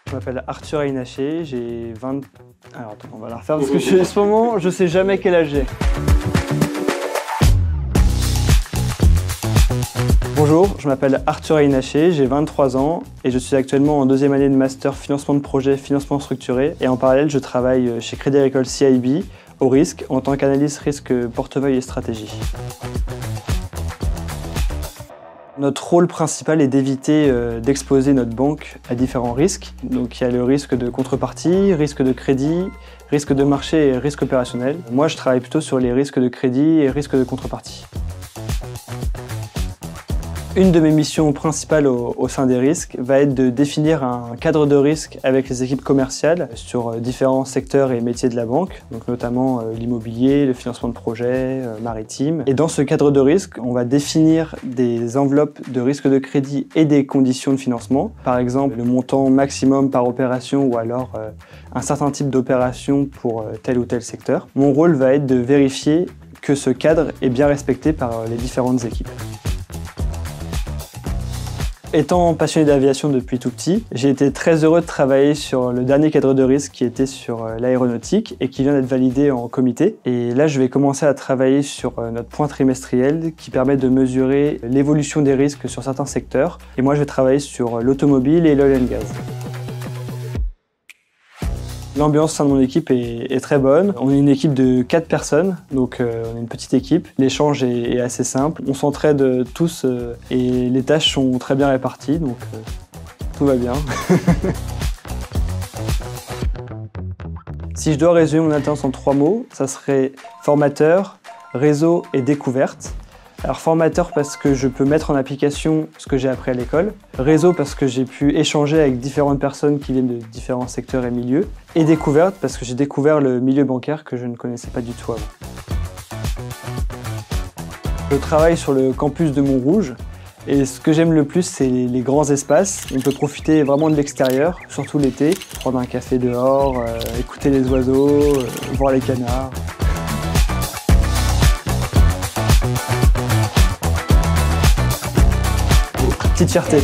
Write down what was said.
Je m'appelle Arthur Aynaché, j'ai 20... Alors attends, on va la refaire parce que en ce moment, je sais jamais quel âge j'ai. Bonjour, je m'appelle Arthur Aynaché, j'ai 23 ans et je suis actuellement en deuxième année de master financement de projet, financement structuré. Et en parallèle, je travaille chez Crédit Agricole CIB au risque en tant qu'analyste risque portefeuille et stratégie. Notre rôle principal est d'éviter d'exposer notre banque à différents risques. Donc il y a le risque de contrepartie, risque de crédit, risque de marché et risque opérationnel. Moi, je travaille plutôt sur les risques de crédit et risques de contrepartie. Une de mes missions principales au sein des risques va être de définir un cadre de risque avec les équipes commerciales sur différents secteurs et métiers de la banque, donc notamment l'immobilier, le financement de projets, maritime. Et dans ce cadre de risque, on va définir des enveloppes de risque de crédit et des conditions de financement, par exemple le montant maximum par opération ou alors un certain type d'opération pour tel ou tel secteur. Mon rôle va être de vérifier que ce cadre est bien respecté par les différentes équipes. Étant passionné d'aviation depuis tout petit, j'ai été très heureux de travailler sur le dernier cadre de risque qui était sur l'aéronautique et qui vient d'être validé en comité. Et là, je vais commencer à travailler sur notre point trimestriel qui permet de mesurer l'évolution des risques sur certains secteurs. Et moi, je vais travailler sur l'automobile et l'oil and gas. L'ambiance au sein de mon équipe est très bonne. On est une équipe de 4 personnes, donc on est une petite équipe. L'échange est assez simple. On s'entraide tous et les tâches sont très bien réparties, donc tout va bien. Si je dois résumer mon alternance en 3 mots, ça serait formateur, réseau et découverte. Alors formateur parce que je peux mettre en application ce que j'ai appris à l'école. Réseau parce que j'ai pu échanger avec différentes personnes qui viennent de différents secteurs et milieux. Et découverte parce que j'ai découvert le milieu bancaire que je ne connaissais pas du tout avant. Je travaille sur le campus de Montrouge et ce que j'aime le plus, c'est les grands espaces. On peut profiter vraiment de l'extérieur, surtout l'été, prendre un café dehors, écouter les oiseaux, voir les canards. Petite fierté.